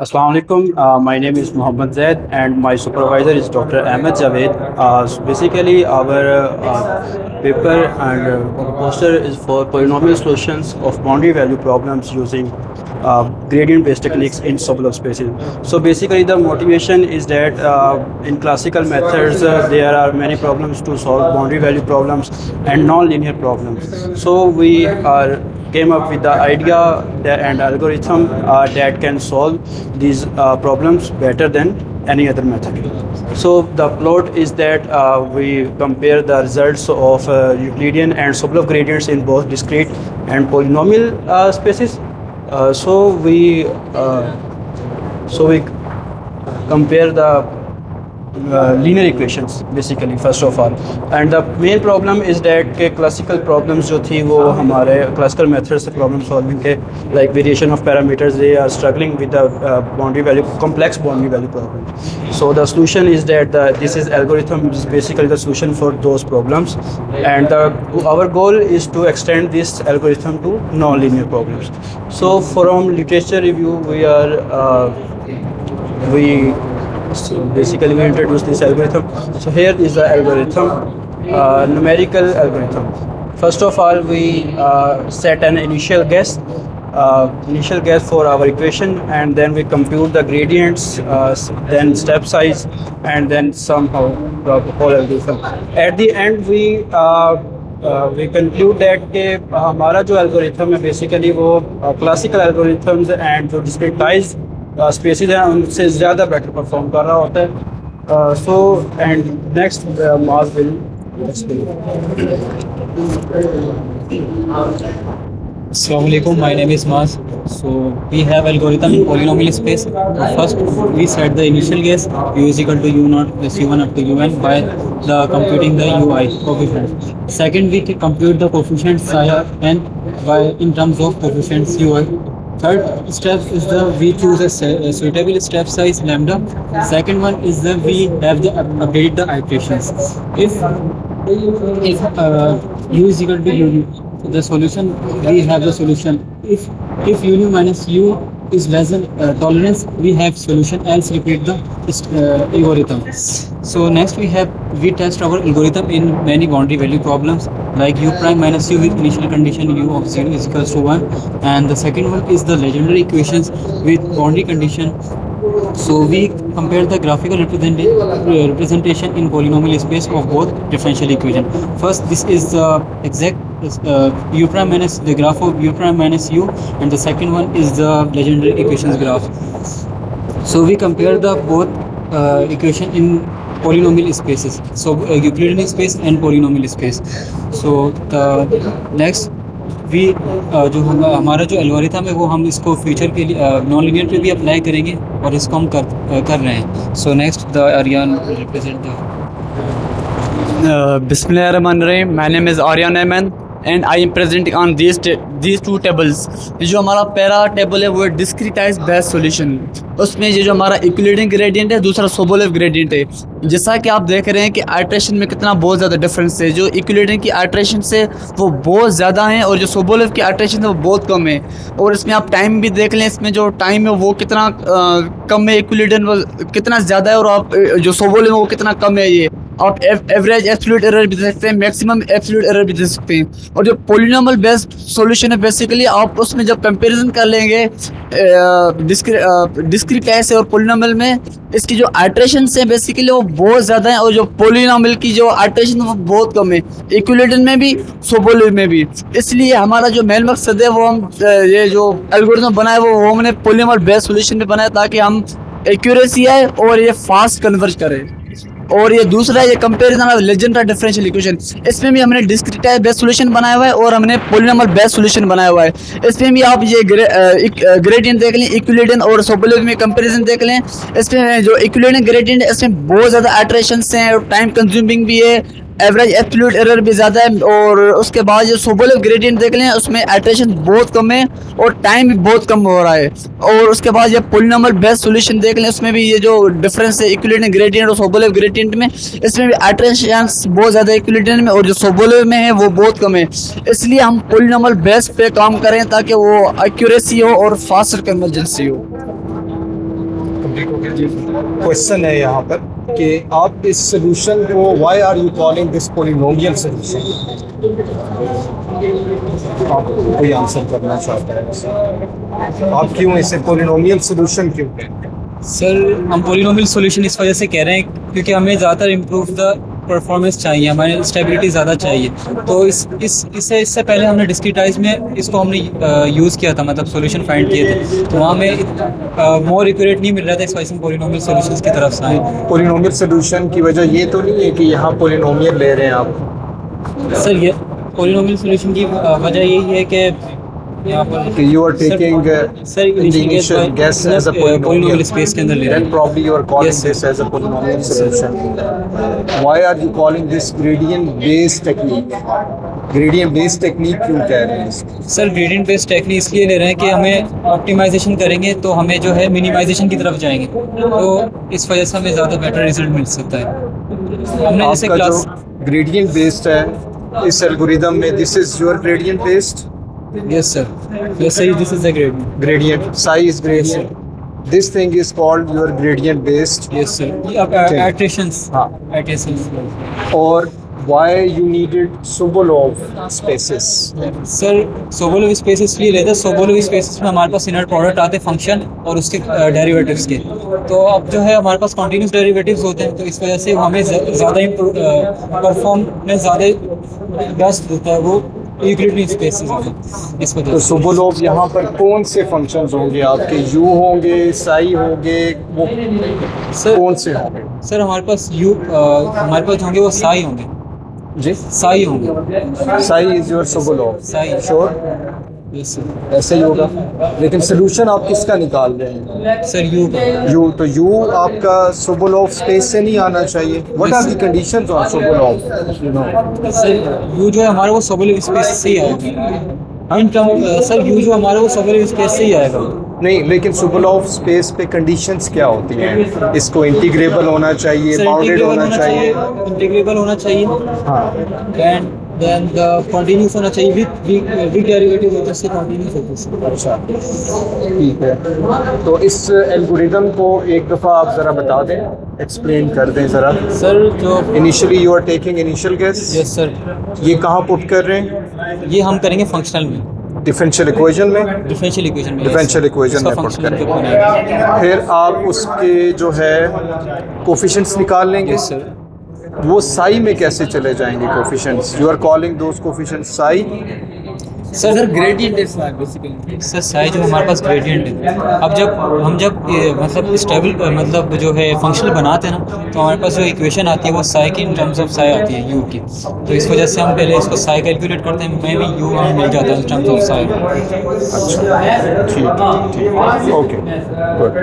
Assalamu alaikum. My name is Mohammad Zaid and my supervisor is Dr. Ahmed Javed. Basically, our paper and poster is for polynomial solutions of boundary value problems using gradient-based techniques in Sobolev spaces. So basically, the motivation is that in classical methods, there are many problems to solve boundary value problems and non-linear problems. So we are came up with the idea and algorithm that can solve these problems better than any other method. So the plot is that we compare the results of Euclidean and Sobolev gradients in both discrete and polynomial spaces. So we compare the linear equations basically first of all, and the main problem is that के classical problems जो थी वो हमारे classical methods से problem solving के like variation of parameters, they are struggling with the boundary value, complex boundary value problem. So the solution is that this is algorithm is basically the solution for those problems, and our goal is to extend this algorithm to non-linear problems. So from literature review we so basically we introduce this algorithm. So here is the algorithm, numerical algorithm. First of all, we set an initial guess for our equation, and then we compute the gradients, then step size, and then somehow the whole algorithm. At the end, we conclude that कि हमारा जो algorithm है basically वो classical algorithms and जो discretized spaces हैं उनसे ज़्यादा better perform कर रहा होता है. So and next mass will Assalamu alaikum, my name is Maz. So we have algorithm in polynomial space. First we set the initial guess u is equal to u naught plus u1 up to un by the computing the ui coefficient. Second we compute the coefficient psi n by in terms of coefficients ui. Third step is we choose a suitable step size lambda. Second one is we have the update the iterations. If u is equal to u, the solution we have the solution. If u minus u is less than tolerance, we have solution, else repeat the algorithm. So next we test our algorithm in many boundary value problems like u prime minus u with initial condition u of 0 is equals to 1, and the second one is the legendary equations with boundary condition. So we compare the graphical representation in polynomial space of both differential equation. First, this is the exact u prime minus the graph of u prime minus u, and the second one is the legendary equations graph. So we compare the both equation in polynomial spaces, so Euclidean space and polynomial space. So the next we जो हमारा जो algorithm है वो हम इसको future के लिए non linear पे भी अप्लाई करेंगे और इसको हम कर रहे हैं. So next the Aryan represent the Bismillahirrahmanirrahim. My name is Aryan Ayman and I am presenting on these two tables. ये जो हमारा पहला टेबल है वो है डिस्क्रीटाइज बेस्ट सॉल्यूशन. उसमें ये जो हमारा इक्विलिडियन ग्रेडियंट है, दूसरा सोबोलेव ग्रेडियंट है. जैसा कि आप देख रहे हैं कि आइट्रेशन में कितना बहुत ज़्यादा डिफरेंस है. जो इक्विलिडियन की आइट्रेशन से वो बहुत ज़्यादा है और जो सोबोलेव की आइट्रेशन है वो बहुत कम है. और इसमें आप टाइम भी देख लें, इसमें जो टाइम है वो कितना कम है, इक्विलिडियन कितना ज़्यादा है और आप जो सोबोलेव है वो कितना कम है. ये आप एवरेज एब्सोल्यूट एरर भी दे सकते हैं, मैक्सिमम एब्सोल्यूट एरर भी दे सकते हैं. और जो पॉलिनोमियल बेस्ड सॉल्यूशन है बेसिकली आप उसमें जब कंपैरिजन कर लेंगे डिस्क्रीटाइज और पॉलिनोमियल में, इसकी जो आइट्रेशन है बेसिकली वो बहुत ज़्यादा है और जो पॉलिनोमियल की जो आइट्रेशन है वो बहुत कम है, इक्विलिडियन में भी सोबोलेव में भी. इसलिए हमारा जो मेन मकसद है वो हम ये जो एल्गोरिथम बनाए वो हमने पॉलिनोमियल बेस्ड सॉल्यूशन में बनाया ताकि हम एक्यूरेसी है और ये फास्ट कन्वर्ज करें. और ये दूसरा ये comparison of legendary differential equation, इसमें भी हमने डिस्क्रीटाइज बेस्ड सॉल्यूशन बनाया हुआ है और हमने पॉलिनोमियल बेस्ड सॉल्यूशन बनाया हुआ है. इसमें भी आप ये ग्रेडियंट देख लें, इक्विलिडियन और सोबोलेव में कंपैरिजन देख लें. इसमें जो इक्विलिडियन ग्रेडियंट है इसमें बहुत ज़्यादा आइट्रेशंस हैं और टाइम कंज्यूमिंग भी है, एवरेज एब्सोल्यूट एरर भी ज़्यादा है. और उसके बाद जो सोबोलेव ग्रेडियंट देख लें उसमें आइट्रेशन बहुत कम है और टाइम भी बहुत कम हो रहा है. और उसके बाद ये पॉलिनोमियल बेस्ड सॉल्यूशन देख लें उसमें भी ये जो डिफरेंस है इक्विलिडियन ग्रेडियंट और सोबोलेव ग्रेडियंट में, इसमें भी आइट्रेशन बहुत ज़्यादा इक्विलिडियन में और जो सोबोलेव में है वो बहुत कम है. इसलिए हम पॉलिनोमियल बेस्ड पे काम करें ताकि वो एक्यूरेसी हो और फास्टर कन्वर्जेंसी हो. कंप्लीट हो गया। क्वेश्चन है यहाँ पर कि आप इस सोल्यूशन को why are you calling this polynomial solution, आप कोई आंसर करना चाहता है, आप क्यों इसे पॉलिनोमियल सोल्यूशन क्यों कहते हैं? सर हम पोलिनोमियल सॉल्यूशन इस वजह से कह रहे हैं क्योंकि हमें ज़्यादातर इम्प्रूव द परफॉर्मेंस चाहिए, हमारे स्टेबिलिटी ज़्यादा चाहिए। तो इससे पहले हमने डिस्क्रीटाइज में इसको हमने यूज़ किया था, मतलब सॉल्यूशन फाइंड किए थे, तो वहाँ में मोर एक्यूरेट नहीं मिल रहा था, इस वजह से हम पोलिनोमियल सॉल्यूशंस की तरफ से आए। पॉलिनोमियल सोल्यूशन की वजह ये तो नहीं है कि यहाँ पॉलिनोमियल ले रहे हैं आप, सर ये पोलिनोमियल सॉल्यूशन की वजह यही है कि यहाँ पर you are taking sir initial guess as a polynomial space के अंदर ले रहे then हैं। probably you are calling Yes, sir. this as a polynomial solution. Why are you calling this gradient based technique? Gradient based technique क्यों कह रहे हैं इसको? सर ग्रेडियंट बेस्ड टेक्निक इसलिए ले रहे हैं कि हमें ऑप्टिमाइजेशन करेंगे तो हमें जो है मिनिमाइजेशन की तरफ जाएंगे, तो इस वजह से हमें ज़्यादा बेटर रिजल्ट मिल सकता है। हमने जैसे आपका क्लास जो gradient based है इस एल्गोरिदम में, this is your gradient based yes sir this is the gradient gradient, psi is gradient. This thing is called your gradient based. Yes sir अब एट्रेशंस हाँ. एट्रेशंस और why you needed Sobolev spaces? Sir Sobolev space इसलिए लेते हैं, सोबोलोव spaces में हमारे पास inner product आते हैं फंक्शन और उसके डेरिवेटिव्स के, तो अब जो है हमारे पास कॉन्टिन्यूस डेरिवेटिव्स होते हैं, तो इस वजह से हमें ज़्यादा परफॉर्मेंस ज़्यादा बेस्ट होता है वो यूक्लिडियन स्पेसेस इस वजह तो से। Sobolev यहाँ पर कौन से फंक्शंस होंगे आपके? u होंगे, psi होंगे, वो सर कौन से होंगे? सर हमारे पास हमारे पास होंगे वो साई होंगे, जी, साई होंगे, psi is your Sobolev. Sai sure yes sir. ऐसे ही होगा, लेकिन सोल्यूशन आप किसका निकाल रहे हैं? सर यू का u, तो u आपका Sobolev स्पेस से नहीं आना चाहिए। What are the conditions on Sobolev? You know, sir U जो है हमारा वो सोबोलोव स्पेस से ही आएगा इन टर्म, सर यू जो हमारा वो सोबोलोव स्पेस से ही आएगा। नहीं, लेकिन Sobolev स्पेस पे कंडीशंस क्या होती हैं? इसको इंटीग्रेबल होना चाहिए, सर बाउंडेड होना चाहिए। इंटीग्रेबल होना चाहिए हाँ, एंड देन द कंटिन्यूस होना चाहिए विद डेरिवेटिव होता है उससे कंटिन्यूस होता है। अच्छा, ठीक है। तो इस एल्गोरिदम को एक दफ़ा आप ज़रा बता दें, एक्सप्लेन कर दें ज़रा। सर जो initially you are taking initial guess, yes sir ये कहाँ पुट कर रहे हैं? ये हम करेंगे फंक्शनल में, डिफरेंशियल इक्वेशन में, डिफरेंशियल इक्वेशन में, डिफरेंशियल इक्वेशन में पुट करेंगे। फिर आप उसके जो है कोफिशिएंट्स निकाल लेंगे। Yes sir. वो साई में कैसे चले जाएंगे coefficients? You are calling those coefficients psi. Sir gradient है बेसिकली, सर साई जो हमारे पास ग्रेडियंट है। अब जब मतलब स्टेबल मतलब जो है फंक्शनल बनाते हैं ना, तो हमारे पास जो इक्वेशन आती है वो साई की इन टर्म्स ऑफ साई आती है यू की, तो इस वजह से हम पहले इसको साई कैलकुलेट करते हैं, मैं भी यू मिल जाता है इन टर्म्स ऑफ साई। अच्छा, ठीक, ओके, गुड।